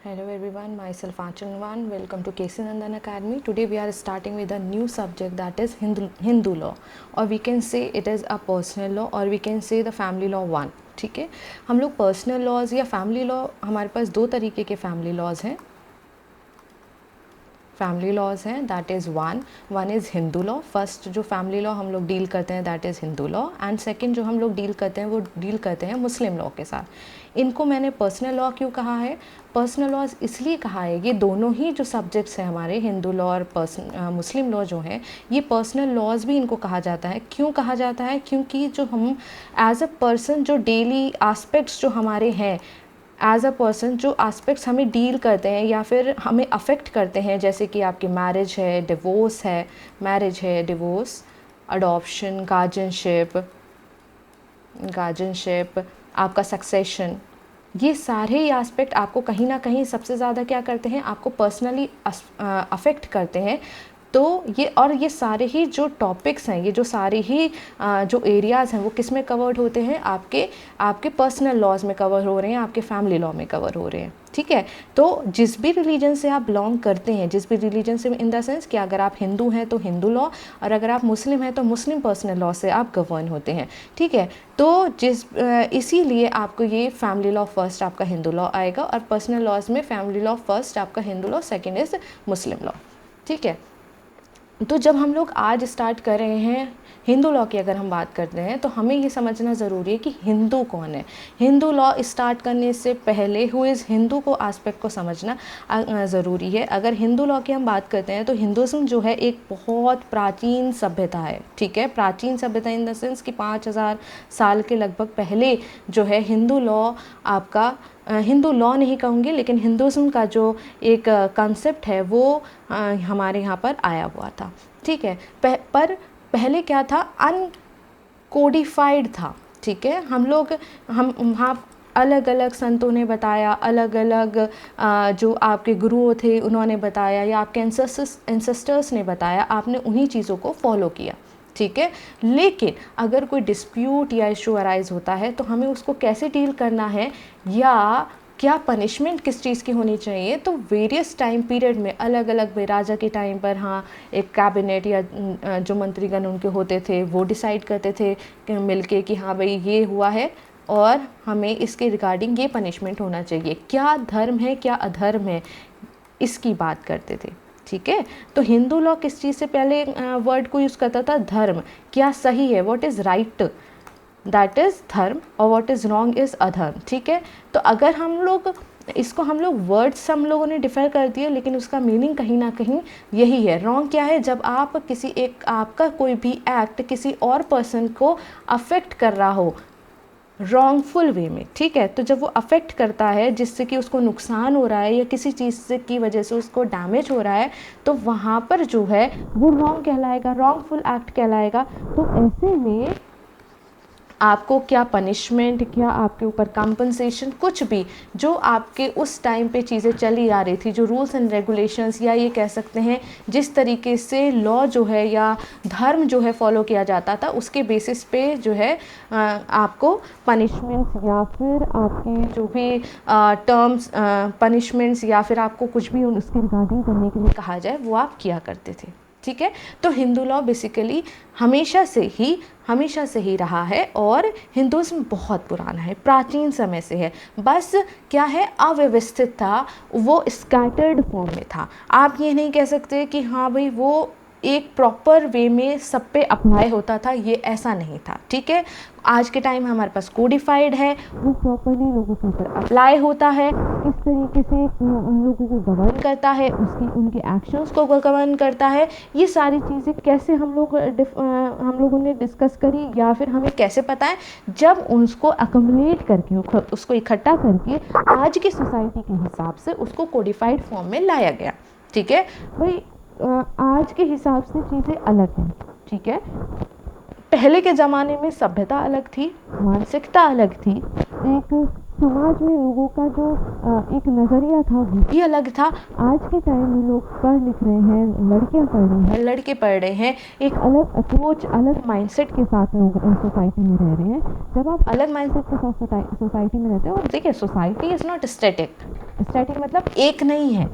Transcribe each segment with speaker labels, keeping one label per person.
Speaker 1: Hello everyone, myself Aanchalwan. Welcome to KC Nandan Academy. Today we are starting with a new subject, that is Hindu law, or we can say it is a personal law, or we can say the family law 1. ठीक है, हम लोग personal laws या family law, हमारे पास दो तरीके के family laws हैं, फैमिली लॉज हैं, that is one is Hindu law. First जो फैमिली लॉ हम लोग डील करते हैं that is Hindu law, and second जो हम लोग डील करते हैं वो डील करते हैं मुस्लिम लॉ के साथ. इनको मैंने पर्सनल लॉ क्यों कहा है? पर्सनल लॉज इसलिए कहा है, ये दोनों ही जो सब्जेक्ट्स हैं हमारे, हिंदू लॉ और मुस्लिम लॉ जो हैं, ये पर्सनल लॉज भी इनको कहा जाता है. क्यों कहा जाता है? क्योंकि जो हम एज अ पर्सन जो डेली एस्पेक्ट्स जो हमारे हैं, एज अ पर्सन जो एस्पेक्ट्स हमें डील करते हैं या फिर हमें अफेक्ट करते हैं, जैसे कि आपकी मैरिज है, डिवोर्स है, मैरिज है, डिवोर्स, अडॉप्शन, गार्जियनशिप, आपका सक्सेशन, ये सारे ही एस्पेक्ट आपको कहीं ना कहीं सबसे ज़्यादा क्या करते हैं, आपको पर्सनली अफेक्ट करते हैं. तो ये सारे ही जो टॉपिक्स हैं, ये जो सारे ही जो एरियाज़ हैं, वो किस में कवर्ड होते हैं? आपके पर्सनल लॉज में कवर हो रहे हैं, आपके फैमिली लॉ में कवर हो रहे हैं. ठीक है, तो जिस भी रिलीजन से आप बिलोंग करते हैं, जिस भी रिलीजन से, इन द सेंस कि अगर आप हिंदू हैं तो हिंदू लॉ, और अगर आप मुस्लिम हैं तो मुस्लिम पर्सनल लॉ से आप गवर्न होते हैं. ठीक है, तो इसीलिए आपको ये फैमिली लॉ फर्स्ट आपका हिंदू लॉ आएगा, और पर्सनल लॉज में फैमिली लॉ फर्स्ट आपका Hindu law, second is Muslim law. ठीक है, तो जब हम लोग आज स्टार्ट कर रहे हैं हिंदू लॉ की, अगर हम बात करते हैं तो हमें ये समझना ज़रूरी है कि हिंदू कौन है. हिंदू लॉ स्टार्ट करने से पहले हु इज़ हिंदू को एस्पेक्ट को समझना ज़रूरी है. अगर हिंदू लॉ की हम बात करते हैं तो हिंदुज़म जो है एक बहुत प्राचीन सभ्यता है. ठीक है, प्राचीन सभ्यता इन द सेंस कि 5000 साल के लगभग पहले जो है हिंदू लॉ आपका, हिंदू लॉ नहीं कहूँगी, लेकिन हिंदुज़म का जो एक कंसेप्ट है वो हमारे यहाँ पर आया हुआ था. ठीक है, पर पहले क्या था, अनकोडिफाइड था. ठीक है, हम वहाँ अलग अलग संतों ने बताया, अलग अलग जो आपके गुरुओं थे उन्होंने बताया, या आपके एंसेस्टर्स ने बताया, आपने उन्हीं चीज़ों को फॉलो किया. ठीक है, लेकिन अगर कोई डिस्प्यूट या इशू अराइज होता है तो हमें उसको कैसे डील करना है, या क्या पनिशमेंट किस चीज़ की होनी चाहिए, तो वेरियस टाइम पीरियड में अलग अलग, भाई राजा के टाइम पर हाँ एक कैबिनेट या जो मंत्रीगण उनके होते थे वो डिसाइड करते थे मिलके कि हाँ भाई ये हुआ है और हमें इसके रिगार्डिंग ये पनिशमेंट होना चाहिए, क्या धर्म है क्या अधर्म है, इसकी बात करते थे. ठीक है, तो हिंदू लॉ किस चीज़ से पहले वर्ड को यूज़ करता था? धर्म, क्या सही है, what is right, that is धर्म, और व्हाट इज़ रॉन्ग इज़ अधर्म. ठीक है, तो अगर हम लोग वर्ड्स हम लोगों ने डिफर कर दिए, लेकिन उसका मीनिंग कहीं ना कहीं यही है. रॉन्ग क्या है? जब आप आपका कोई भी एक्ट किसी और पर्सन को अफेक्ट कर रहा हो रॉन्गफुल वे में. ठीक है, तो जब वो अफेक्ट करता है जिससे कि उसको नुकसान हो रहा है या किसी चीज़ से की वजह से उसको डैमेज हो रहा है, तो वहाँ पर जो है वो रॉन्ग कहलाएगा, रॉन्गफुल एक्ट कहलाएगा. तो ऐसे में आपको क्या पनिशमेंट, क्या आपके ऊपर कंपनसेशन, कुछ भी जो आपके उस टाइम पे चीज़ें चली आ रही थी, जो रूल्स एंड रेगुलेशंस, या ये कह सकते हैं जिस तरीके से लॉ जो है या धर्म जो है फॉलो किया जाता था, उसके बेसिस पे जो है आपको पनिशमेंट्स या फिर आपके जो भी टर्म्स पनिशमेंट्स या फिर आपको कुछ भी उसके रिगार्डिंग करने के लिए कहा जाए वो आप किया करते थे. ठीक है, तो हिंदू लॉ बेसिकली हमेशा से ही रहा है, और हिंदुज़्म बहुत पुराना है, प्राचीन समय से है. बस क्या है, अव्यवस्थित था, वो स्कैटर्ड फॉर्म में था. आप ये नहीं कह सकते कि हाँ भाई वो एक प्रॉपर वे में सब पे अप्लाई होता था, ये ऐसा नहीं था. ठीक है, आज के टाइम हमारे पास कोडिफाइड है, वो प्रॉपरली लोगों के ऊपर अप्लाई होता है, किस तरीके से उन लोगों को गवर्न करता है, उनके एक्शंस को गवर्न करता है. ये सारी चीज़ें कैसे हम लोगों ने डिस्कस करी, या फिर हमें कैसे पता है, जब उसको अकमुलेट करके, उसको इकट्ठा करके आज की सोसाइटी के हिसाब से उसको कोडिफाइड फॉर्म में लाया गया. ठीक है भाई, आज के हिसाब से चीज़ें अलग हैं. ठीक है, पहले के ज़माने में सभ्यता अलग थी, मानसिकता अलग थी, एक
Speaker 2: समाज में लोगों का जो एक नज़रिया था वो भी अलग था। आज के टाइम में लोग पढ़ लिख रहे हैं, लड़कियां पढ़ रही हैं,
Speaker 1: लड़के पढ़ रहे हैं,
Speaker 2: एक अलग अप्रोच, अलग माइंडसेट के साथ लोग सोसाइटी में रह रहे हैं। जब आप अलग माइंडसेट के साथ सोसाइटी में रहते हो, और
Speaker 1: देखिए society is not static, static मतलब एक नहीं है,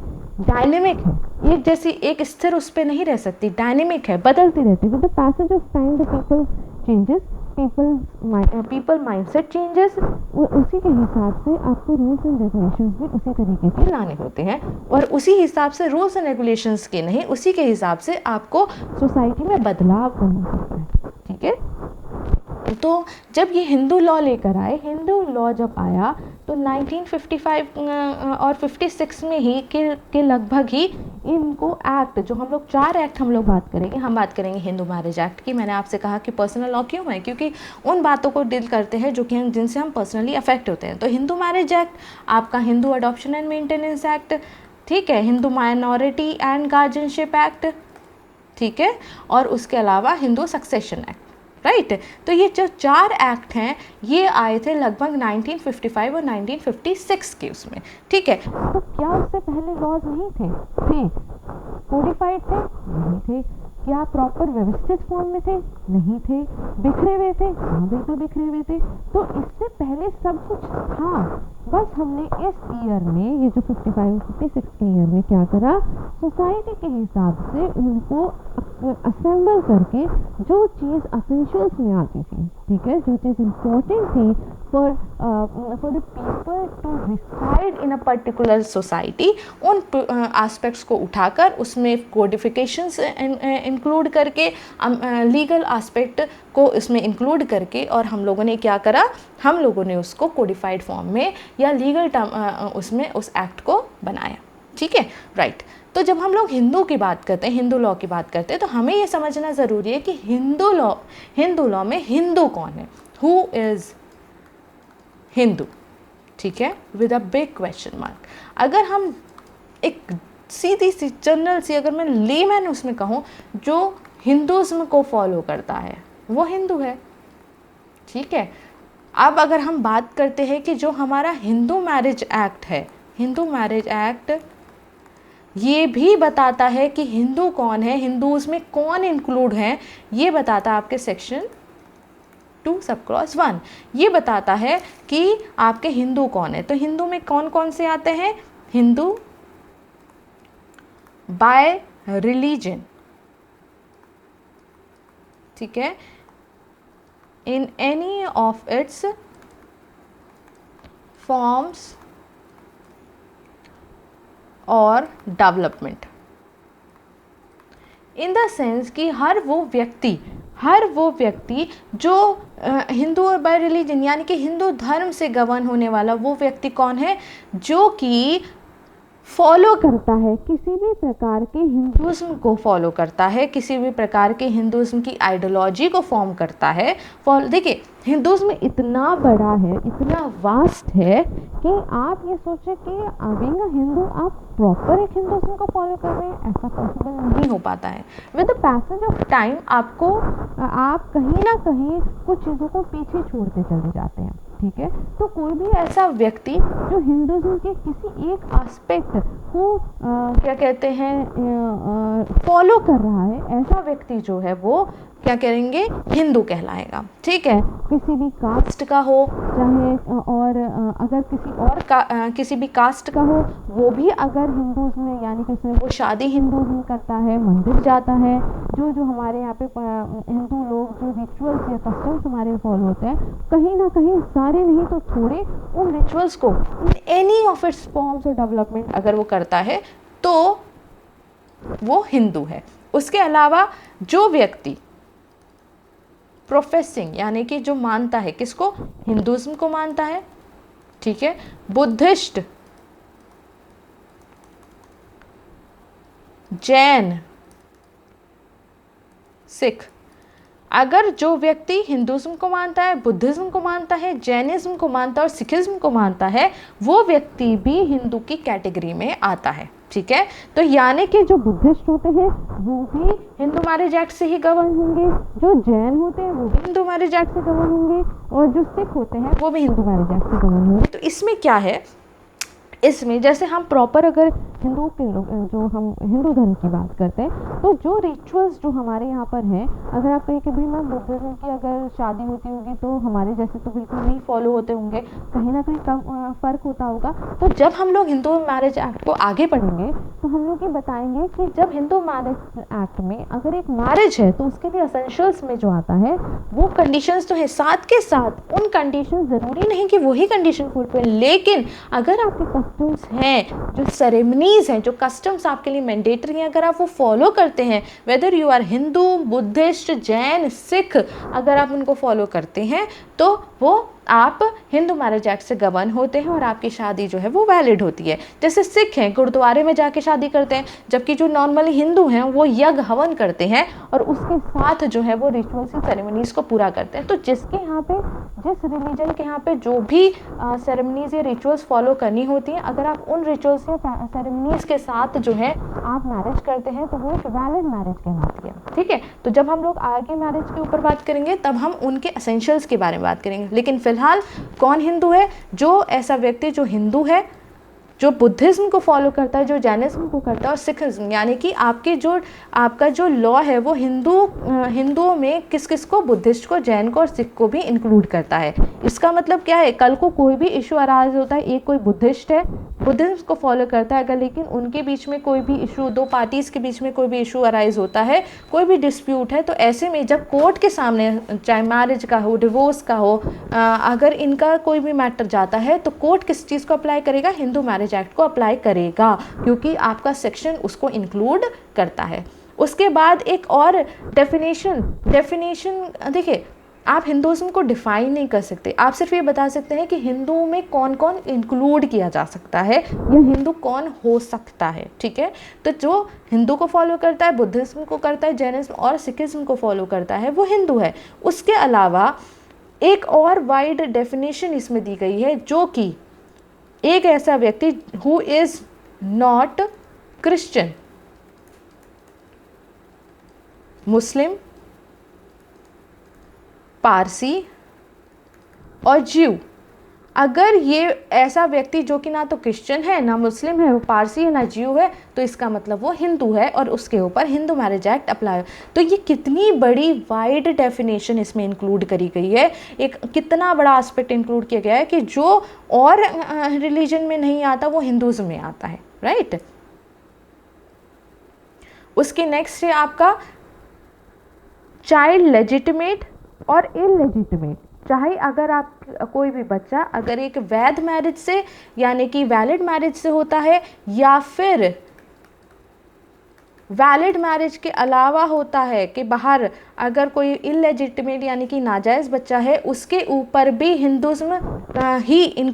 Speaker 1: डायनेमिक है, एक जैसी एक स्थिर उस पर नहीं रह सकती, डायनेमिक है, बदलती रहती है।
Speaker 2: With the passage of time the people changes,
Speaker 1: people mindset changes,
Speaker 2: उसी के हिसाब से आपको रूल्स एंड रेगुलेशंस भी उसी तरीके के
Speaker 1: लाने होते हैं, और उसी हिसाब से रूल्स एंड रेगुलेशंस के नहीं, उसी के हिसाब से आपको
Speaker 2: सोसाइटी में बदलाव करना पड़ता है।
Speaker 1: ठीक है। तो जब ये हिंदू लॉ लेकर आए, हिंदू लॉ जब आया तो 1955 और 56 में ही के लगभग ही इनको एक्ट, जो हम लोग 4 एक्ट हम लोग बात करेंगे, हम बात करेंगे हिंदू मैरिज एक्ट की। मैंने आपसे कहा कि पर्सनल लॉ क्यों है, क्योंकि उन बातों को डील करते हैं जो कि जिनसे हम पर्सनली अफेक्ट होते हैं। तो हिंदू मैरिज एक्ट, आपका Hindu adoption and maintenance act, ठीक है, Hindu minority and guardianship act, ठीक है, और उसके अलावा हिंदू सक्सेशन एक्ट, राइट। तो ये जो 4 एक्ट हैं ये आए थे लगभग 1955 और 1956 के उसमें, ठीक है।
Speaker 2: तो क्या उससे पहले लॉज नहीं थे? कोडिफाइड थे? नहीं थे। क्या प्रॉपर व्यवस्थित फॉर्म में थे? नहीं थे। बिखरे हुए थे? हाँ बिल्कुल बिखरे हुए थे। तो इससे पहले सब कुछ था, बस हमने इस ईयर में, ये जो 55-56 के ईयर में क्या करा, सोसाइटी के हिसाब से उनको असेंबल करके जो चीज़ असेंशियल्स में आती थी, ठीक है, जो चीज़ इम्पोर्टेंट थी for the people to
Speaker 1: reside in a particular society, उन एस्पेक्ट्स को उठाकर उसमें कोडिफिकेशंस इंक्लूड करके, लीगल एस्पेक्ट को इसमें इंक्लूड करके, और हम लोगों ने क्या करा, हम लोगों ने उसको कोडिफाइड फॉर्म में या लीगल टर्म उसमें उस एक्ट को बनाया, ठीक है, राइट। तो जब हम लोग हिंदू की बात करते हैं, हिंदू लॉ की बात करते हैं, तो हमें ये समझना ज़रूरी है कि हिंदू लॉ में हिंदू कौन है, हु इज़ हिंदू, ठीक है, with a big question mark. अगर हम एक सीधी सी जनरल सी, अगर मैं लेमैन उसमें कहूँ, जो हिंदुज़्म को फॉलो करता है वो हिंदू है, ठीक है। अब अगर हम बात करते हैं कि जो हमारा हिंदू मैरिज एक्ट है, हिंदू मैरिज एक्ट ये भी बताता है कि हिंदू कौन है, हिंदूज़ में कौन इंक्लूड है, ये बताता है आपके सेक्शन 2 सब क्लॉज 1, ये बताता है कि आपके हिंदू कौन है। तो हिंदू में कौन कौन से आते हैं, हिंदू बाय रिलीजन, ठीक है, in any of its forms और डेवलपमेंट, इन द सेंस कि हर वो व्यक्ति जो हिंदू और बाय रिलीजन यानी कि हिंदू धर्म से गवर्न होने वाला वो व्यक्ति कौन है, जो कि फॉलो करता है किसी भी प्रकार के हिंदुज़्म को, फॉलो करता है किसी भी प्रकार के हिंदुज़्म की आइडियोलॉजी को फॉर्म करता है। देखिए हिंदुज़्म इतना बड़ा है, इतना वास्ट है कि आप ये सोचें कि बीइंग अ हिंदू आप प्रॉपर एक हिंदुज़्म को फॉलो कर रहे हैं, ऐसा पॉसिबल नहीं हो पाता है। With the passage of time आप कहीं ना कहीं कुछ चीज़ों को पीछे छोड़ते चले जाते हैं, ठीक है। तो कोई भी ऐसा व्यक्ति जो हिंदुज़्म के किसी एक एस्पेक्ट को क्या कहते हैं फॉलो कर रहा है, ऐसा व्यक्ति जो है वो क्या करेंगे, हिंदू कहलाएगा, ठीक है। किसी भी कास्ट का हो चाहे, और अगर किसी भी कास्ट का हो, वो भी अगर हिंदूज़ में यानी कि वो शादी हिंदूज़ में करता है, मंदिर जाता है, जो हमारे यहाँ पे हिंदू लोग जो रिचुअल्स या कस्टम्स हमारे फॉलो होते हैं, कहीं ना कहीं सारे नहीं तो थोड़े उन रिचुअल्स को एनी ऑफ इट्स फॉर्म्स और डेवलपमेंट अगर वो करता है तो वो हिंदू है। उसके अलावा जो व्यक्ति प्रोफेसिंग यानी कि जो मानता है, किसको, हिंदुज़्म को मानता है, ठीक है, बुद्धिस्ट, जैन, सिख, अगर जो व्यक्ति हिंदुज़्म को मानता है, बुद्धिज़्म को मानता है, जैनिज़्म को मानता है और सिखिज़्म को मानता है, वो व्यक्ति भी हिंदू की कैटेगरी में आता है। ठीक है, तो यानी कि जो बुद्धिस्ट होते हैं वो भी हिंदू मैरिज एक्ट से ही गवर्न होंगे, जो जैन होते हैं वो भी हिंदू मैरिज एक्ट से गवर्न होंगे, और जो सिख होते हैं वो भी हिंदू मैरिज एक्ट से गवर्न होंगे। तो इसमें क्या है, इसमें जैसे हम प्रॉपर अगर हिंदू के लोग जो हम हिंदू धर्म की बात करते हैं, तो जो रिचुअल्स जो हमारे यहाँ पर हैं, अगर आप कहें कि भाई मैम बुद्धिज्म की अगर शादी होती होगी तो हमारे जैसे तो बिल्कुल नहीं फॉलो होते होंगे, कहीं ना कहीं कम फ़र्क होता होगा। तो जब हम लोग हिंदू मैरिज एक्ट को आगे पढ़ेंगे तो हम लोग ये बताएंगे कि जब हिंदू मैरिज एक्ट में अगर एक मैरिज है तो उसके लिए असेंशियल्स में जो आता है वो कंडीशंस तो है, साथ के साथ उन कंडीशन ज़रूरी नहीं कि वही कंडीशन फुलफिल, लेकिन अगर आपके कस्टम्स हैं, जो सेरेमनीज़ हैं, जो कस्टम्स आपके लिए मैंडेटरी हैं, अगर आप वो फॉलो करते हैं, whether you are Hindu, Buddhist, Jain, Sikh, अगर आप उनको फॉलो करते हैं तो वो आप हिंदू मैरिज एक्ट से गवर्न होते हैं और आपकी शादी जो है वो वैलिड होती है। जैसे सिख हैं गुरुद्वारे में जाके शादी करते हैं, जबकि जो नॉर्मली हिंदू हैं वो यज्ञ हवन करते हैं और उसके साथ जो है वो रिचुअल्स एंड सेरेमनीज को पूरा करते हैं। तो जिसके यहाँ पे जिस रिलीजन के यहाँ पे जो भी सेरेमनीज या रिचुअल्स फॉलो करनी होती हैं, अगर आप उन रिचुअल्स या सेरेमनीज के साथ जो है आप मैरिज करते हैं तो वो एक वैलिड मैरिज कहलाती है। ठीक है, तो जब हम लोग आगे मैरिज के ऊपर बात करेंगे तब हम उनके एसेंशियल्स के बारे में बात करेंगे, लेकिन फिलहाल कौन हिंदू है? जो ऐसा व्यक्ति जो हिंदू है, जो बुद्धिज्म को फॉलो करता है, जो जैनिज्म को करता है और सिखिज्म, यानी कि आपका जो लॉ है वो हिंदुओं में किस किस को, बुद्धिस्ट को, जैन को और सिख को भी इंक्लूड करता है। इसका मतलब क्या है, कल को कोई भी इशू अराइज होता है, एक कोई बुद्धिस्ट है, बुद्धिज्म को फॉलो करता है, अगर लेकिन उनके बीच में कोई भी इशू, दो पार्टीज़ के बीच में कोई भी इशू अराइज होता है, कोई भी डिस्प्यूट है, तो ऐसे में जब कोर्ट के सामने, चाहे मैरिज का हो, डिवोर्स का हो, अगर इनका कोई भी मैटर जाता है तो कोर्ट किस चीज़ को अप्लाई करेगा? हिंदू मैरिज एक्ट को अप्लाई करेगा, क्योंकि आपका सेक्शन उसको इंक्लूड करता है। उसके बाद एक और डेफिनेशन देखिए, आप हिंदुज़्म को डिफाइन नहीं कर सकते, आप सिर्फ ये बता सकते हैं कि हिंदुओं में कौन कौन इंक्लूड किया जा सकता है या हिंदू कौन हो सकता है। ठीक है, तो जो हिंदू को फॉलो करता है, बुद्धिज्म को करता है, जैनिज्म और सिखिज्म को फॉलो करता है वो हिंदू है। उसके अलावा एक और वाइड डेफिनेशन इसमें दी गई है, जो कि एक ऐसा व्यक्ति हु इज़ नॉट क्रिश्चियन, मुस्लिम, पारसी और ज्यू, अगर ये ऐसा व्यक्ति जो कि ना तो क्रिश्चियन है, ना मुस्लिम है, वो पारसी है, ना ज्यू है, तो इसका मतलब वो हिंदू है और उसके ऊपर हिंदू मैरिज एक्ट अप्लाई। तो ये कितनी बड़ी वाइड डेफिनेशन इसमें इंक्लूड करी गई है, एक कितना बड़ा एस्पेक्ट इंक्लूड किया गया है कि जो और रिलीजन में नहीं आता वो हिंदुज़्म में आता है। राइट, उसके नेक्स्ट है आपका चाइल्ड लेजिटिमेट और इललेजिटिमेट। चाहे अगर आप कोई भी बच्चा अगर एक वैध मैरिज से यानी कि वैलिड मैरिज से होता है, या फिर वैलिड मैरिज के अलावा होता है कि बाहर अगर कोई इललेजिटिमेट यानी कि नाजायज़ बच्चा है, उसके ऊपर भी हिंदुज़्म ही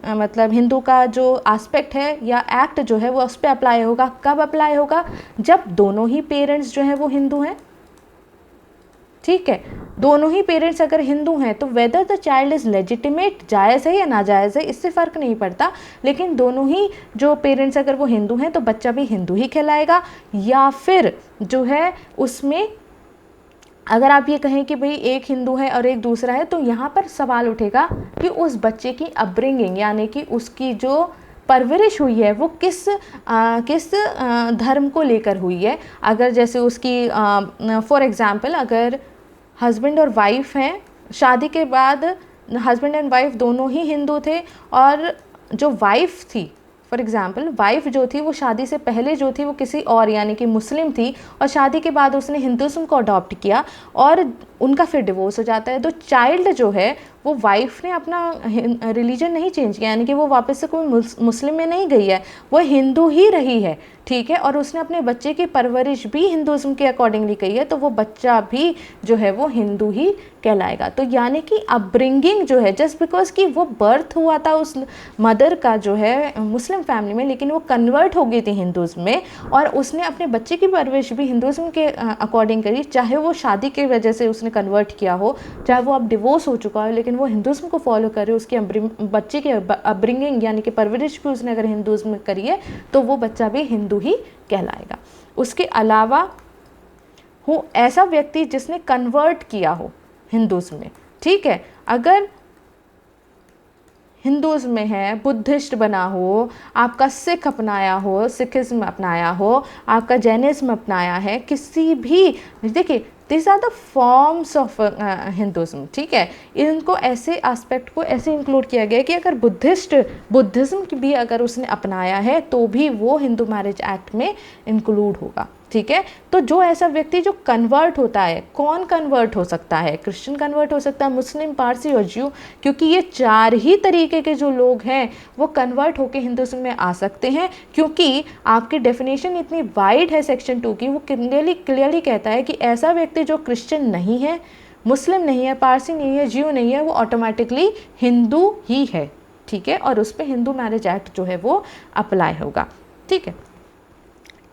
Speaker 1: मतलब हिंदू का जो एस्पेक्ट है या एक्ट जो है वो उस पर अप्लाई होगा। कब अप्लाई होगा? जब दोनों ही पेरेंट्स जो हैं वो हिंदू हैं। ठीक है, दोनों ही पेरेंट्स अगर हिंदू हैं तो whether the child is legitimate, जायज़ है या नाजायज़ है, इससे फ़र्क नहीं पड़ता, लेकिन दोनों ही जो पेरेंट्स अगर वो हिंदू हैं तो बच्चा भी हिंदू ही कहलाएगा। या फिर जो है उसमें अगर आप ये कहें कि भाई एक हिंदू है और एक दूसरा है, तो यहाँ पर सवाल उठेगा कि उस बच्चे की अपब्रिंगिंग यानी कि उसकी जो परवरिश हुई है वो किस धर्म को लेकर हुई है। अगर जैसे उसकी फॉर एग्ज़ाम्पल अगर हस्बैंड और वाइफ हैं, शादी के बाद हस्बैंड एंड वाइफ दोनों ही हिंदू थे, और जो वाइफ थी फॉर एग्ज़ाम्पल वाइफ जो थी वो शादी से पहले जो थी वो किसी और यानी कि मुस्लिम थी, और शादी के बाद उसने हिंदुज़्म को अडॉप्ट किया और उनका फिर डिवोर्स हो जाता है। तो चाइल्ड जो है वो वाइफ ने अपना रिलीजन नहीं चेंज किया, यानी कि वो वापस से कोई मुस्लिम में नहीं गई है, वो हिंदू ही रही है। ठीक है, और उसने अपने बच्चे की परवरिश भी हिंदुज़्म के अकॉर्डिंगली की है, तो वो बच्चा भी जो है वो हिंदू ही कहलाएगा। तो यानी कि अपब्रिंगिंग जो है, जस्ट बिकॉज कि वो बर्थ हुआ था उस मदर का जो है मुस्लिम फैमिली में, लेकिन वो कन्वर्ट हो गई थी हिंदुज़्म में, और उसने अपने बच्चे की परवरिश भी हिंदुज़्म के अकॉर्डिंग करी, चाहे वो शादी की वजह से उसने कन्वर्ट किया हो, चाहे वो अब डिवोर्स हो चुका हो, लेकिन वो हिंदुज़्म को फॉलो करे, उसकी बच्चे की अपब्रिंगिंग यानी कि परवरिश भी उसने अगर हिंदुज़्म में करी है तो वो बच्चा भी हिंदू ही कहलाएगा। उसके अलावा हो ऐसा व्यक्ति जिसने कन्वर्ट किया हो हिंदुज़्म में, ठीक है, अगर हिंदूज़ में है, बुद्धिस्ट बना हो, आपका सिख अपनाया हो, सिखिज्म अपनाया हो, आपका जैनिज्म अपनाया है, किसी भी, देखिए this are the forms of Hinduism, ठीक है, इनको ऐसे एस्पेक्ट को ऐसे इंक्लूड किया गया है कि अगर बुद्धिज़्म भी अगर उसने अपनाया है तो भी वो हिंदू मैरिज एक्ट में इंक्लूड होगा, ठीक है। तो जो ऐसा व्यक्ति जो कन्वर्ट होता है, कौन कन्वर्ट हो सकता है, क्रिश्चियन कन्वर्ट हो सकता है, मुस्लिम, पारसी और ज्यू, क्योंकि ये 4 ही तरीके के जो लोग हैं वो कन्वर्ट होकर हिंदुज़्म में आ सकते हैं, क्योंकि आपकी डेफिनेशन इतनी वाइड है सेक्शन 2 की, वो क्लियरली कहता है कि ऐसा व्यक्ति जो क्रिश्चियन नहीं है, मुस्लिम नहीं है, पारसी नहीं है, ज्यू नहीं है, वो ऑटोमेटिकली हिंदू ही है, ठीक है, और उस पर हिंदू मैरिज एक्ट जो है वो अप्लाई होगा, ठीक है।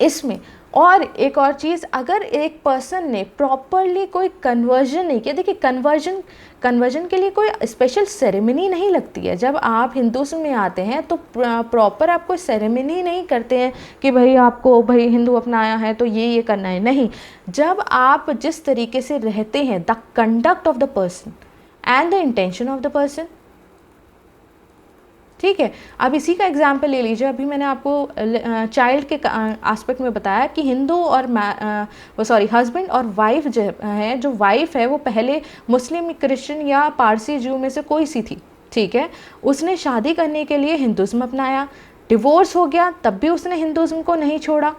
Speaker 1: इसमें और एक और चीज़, अगर एक पर्सन ने प्रॉपरली कोई कन्वर्जन नहीं किया, देखिए कन्वर्जन के लिए कोई स्पेशल सेरेमनी नहीं लगती है। जब आप हिंदुज़्म में आते हैं तो प्रॉपर आप कोई सेरेमनी नहीं करते हैं कि भाई आपको भाई हिंदू अपनाया है तो ये करना है, नहीं। जब आप जिस तरीके से रहते हैं, the conduct of the person and the intention of the person, ठीक है। अब इसी का एग्जाम्पल ले लीजिए, अभी मैंने आपको चाइल्ड के एस्पेक्ट में बताया कि हिंदू और हस्बैंड और वाइफ जो है, जो वाइफ है वो पहले मुस्लिम, क्रिश्चियन या पारसी, ज्यू में से कोई सी थी, ठीक है, उसने शादी करने के लिए हिंदुज़्म अपनाया, डिवोर्स हो गया तब भी उसने हिंदुज़्म को नहीं छोड़ा,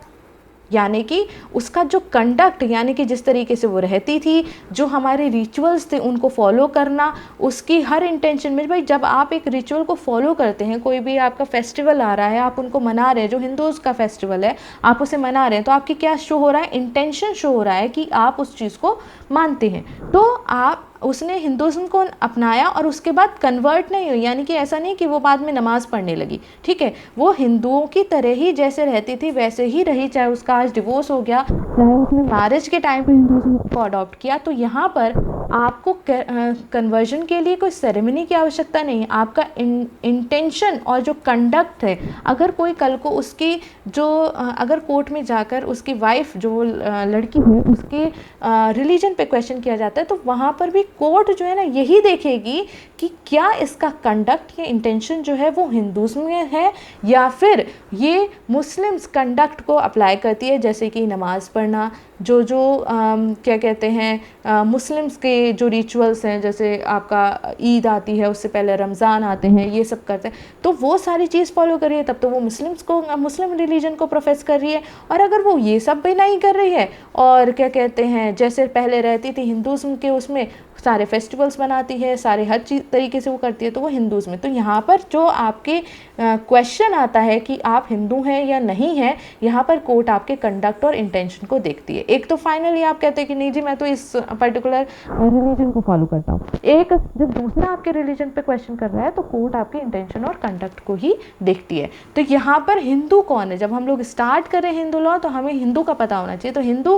Speaker 1: यानी कि उसका जो कंडक्ट, यानी कि जिस तरीके से वो रहती थी, जो हमारे रिचुअल्स थे उनको फॉलो करना, उसकी हर इंटेंशन में, भाई जब आप एक रिचुअल को फॉलो करते हैं, कोई भी आपका फेस्टिवल आ रहा है, आप उनको मना रहे हैं, जो हिंदूज़ का फेस्टिवल है आप उसे मना रहे हैं, तो आपकी क्या शो हो रहा है, इंटेंशन शो हो रहा है कि आप उस चीज़ को मानते हैं। तो आप उसने हिंदुज़्म को अपनाया और उसके बाद कन्वर्ट नहीं हुई, यानी कि ऐसा नहीं कि वो बाद में नमाज़ पढ़ने लगी, ठीक है, वो हिंदुओं की तरह ही जैसे रहती थी वैसे ही रही, चाहे उसका आज डिवोर्स हो गया, चाहे उसने मैरिज के टाइम पे हिंदुज़्म को अडॉप्ट किया। तो यहाँ पर आपको कन्वर्जन के लिए कोई सेरेमनी की आवश्यकता नहीं है, आपका इंटेंशन और जो कंडक्ट है, अगर कोई कल को उसकी जो अगर कोर्ट में जाकर उसकी वाइफ जो लड़की है उसके रिलीजन पे क्वेश्चन किया जाता है, तो वहाँ पर भी कोर्ट जो है ना यही देखेगी कि क्या इसका कंडक्ट या इंटेंशन जो है वो हिंदुज़्म में है या फिर ये मुस्लिम्स कंडक्ट को अप्लाई करती है, जैसे कि नमाज़ पढ़ना, जो क्या कहते हैं मुस्लिम्स के जो रिचुअल्स हैं, जैसे आपका ईद आती है उससे पहले रमज़ान आते हैं, ये सब करते हैं, तो वो सारी चीज़ फॉलो कर रही है, तब तो वो मुस्लिम रिलीजन को प्रोफेस कर रही है। और अगर वो ये सब भी नहीं कर रही है और क्या कहते हैं जैसे पहले रहती थी हिंदुज़्म के, उसमें सारे फेस्टिवल्स बनाती है, सारे हर चीज़ तरीके से वो करती है, तो वो हिंदुज़्म में। तो यहाँ पर जो आपके क्वेश्चन आता है कि आप हिंदू हैं या नहीं हैं, यहाँ पर कोर्ट आपके कंडक्ट और इंटेंशन को देखती है। एक तो फाइनली आप कहते हैं कि नहीं जी मैं तो इस पर्टिकुलर रिलीजन को फॉलो करता हूँ, एक जब दूसरा आपके रिलीजन पे क्वेश्चन कर रहा है तो कोर्ट आपके इंटेंशन और कंडक्ट को ही देखती है। तो यहाँ पर हिंदू कौन है, जब हम लोग स्टार्ट कर रहे हैं हिंदू लॉ तो हमें हिंदू का पता होना चाहिए। तो हिंदू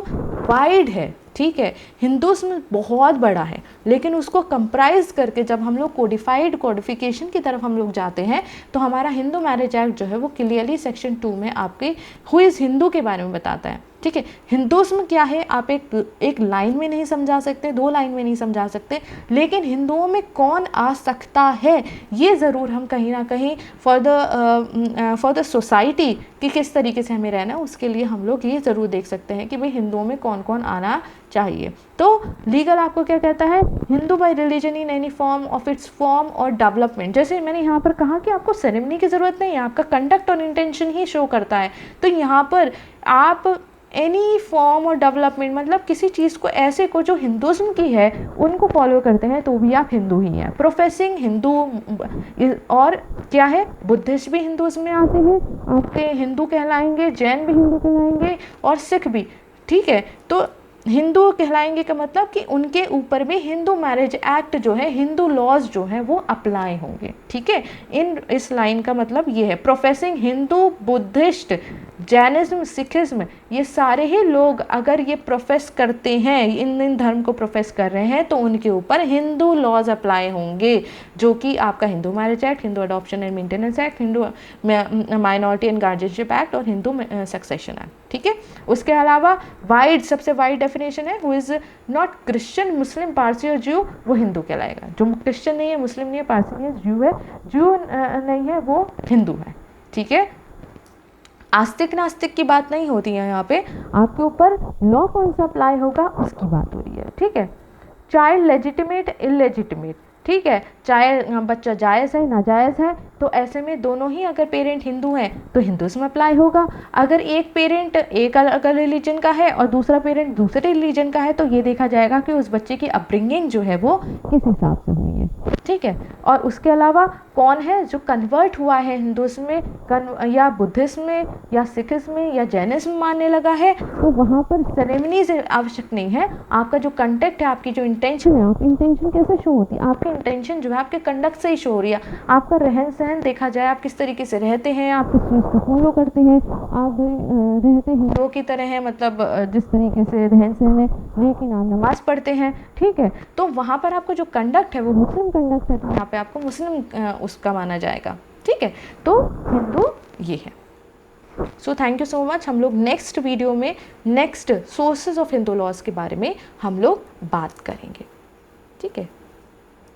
Speaker 1: वाइड है, ठीक है, हिंदुज़्म बहुत बड़ा है, लेकिन उसको कंप्राइज करके जब हम लोग कोडिफिकेशन की तरफ हम लोग जाते हैं तो हमारा हिंदू मैरिज एक्ट जो है वो क्लियरली सेक्शन 2 में आपके हु इज़ हिंदू के बारे में बताता है, ठीक है। हिंदुज़्म क्या है आप एक लाइन में नहीं समझा सकते, 2 लाइन में नहीं समझा सकते, लेकिन हिंदुओं में कौन आ सकता है ये ज़रूर हम कहीं ना कहीं फॉर द सोसाइटी कि किस तरीके से हमें रहना है, उसके लिए हम लोग ये ज़रूर देख सकते हैं कि भाई हिंदुओं में कौन कौन आना चाहिए। तो लीगल आपको क्या कहता है, Hindu bye religion in any form of its form और डेवलपमेंट। जैसे मैंने यहाँ पर कहा कि आपको सेरेमनी की ज़रूरत नहीं है, आपका कंडक्ट और इंटेंशन ही शो करता है। तो यहाँ पर आप एनी फॉर्म और डेवलपमेंट, मतलब किसी चीज़ को ऐसे को जो हिंदुज़्म की है उनको फॉलो करते हैं तो भी आप हिंदू ही हैं। प्रोफेसिंग हिंदू, और क्या है, बुद्धिस्ट भी हिंदुज़्म में आते हैं, आपके हिंदू कहलाएंगे, जैन भी हिंदू कहलाएंगे और सिख भी, ठीक है। तो हिंदू कहलाएंगे का मतलब कि उनके ऊपर भी हिंदू मैरिज एक्ट जो है, हिंदू लॉज जो है वो अप्लाई होंगे, ठीक है। इस लाइन का मतलब ये है, professing Hindu, Buddhist, Jainism, Sikhism, ये सारे ही लोग अगर ये प्रोफेस करते हैं, इन धर्म को प्रोफेस कर रहे हैं तो उनके ऊपर हिंदू लॉज अप्लाई होंगे, जो कि आपका Hindu marriage act, Hindu adoption and maintenance act, Hindu minority and guardianship act और हिंदू सक्सेशन एक्ट, ठीक है। उसके अलावा वाइड, सबसे वाइड डेफिनेशन है, हु इज़ नॉट क्रिश्चियन, मुस्लिम, पारसी और ज्यू, वो हिंदू कहलाएगा। जो क्रिश्चियन नहीं है, मुस्लिम नहीं है, पारसी नहीं है, ज्यू है, ज्यू नहीं है, वो हिंदू है, ठीक है। आस्तिक नास्तिक की बात नहीं होती है यहाँ पे, आपके ऊपर लॉ कौन सा अप्लाई होगा उसकी बात हो रही है, ठीक है। चाइल्ड लेजिटिमेट, इलेजिटिमेट, ठीक है, चाहे बच्चा जायज़ है नाजायज़ है, तो ऐसे में दोनों ही अगर पेरेंट हिंदू हैं तो हिंदुज़्म अप्लाई होगा। अगर एक पेरेंट एक अलग रिलीजन का है और दूसरा पेरेंट दूसरे रिलीजन का है तो ये देखा जाएगा कि उस बच्चे की अपब्रिंगिंग जो है वो किस हिसाब से हुई है, ठीक है। और उसके अलावा कौन है जो कन्वर्ट हुआ है हिंदुज़्म में या बुद्धिज़्म में या सिखिज्म में या जैनिज्म मानने लगा है, तो वहाँ पर सेरेमनीज आवश्यक नहीं है। आपका जो कंटेक्ट है, आपकी जो इंटेंशन है, आप इंटेंशन कैसे शो होती है, आपकी इंटेंशन जो है आपके कंडक्ट से ही शो हो रही है। आपका रहन सहन देखा जाए, आप किस तरीके से रहते हैं, आप किस चीज़ को फॉलो करते हैं, आप रहते हैं हिंदुओं की तरह हैं, मतलब जिस तरीके से रहन सहन है, लेकिन आप नमाज पढ़ते हैं, ठीक है। तो वहाँ पर आपका जो कंडक्ट है वो मुस्लिम कंडक्ट है, तो यहाँ पे आपको मुस्लिम उसका माना जाएगा, ठीक है। तो हिंदू ये है। So thank you so much. हम लोग नेक्स्ट वीडियो में next sources of Hindu laws के बारे में हम लोग बात करेंगे, ठीक है।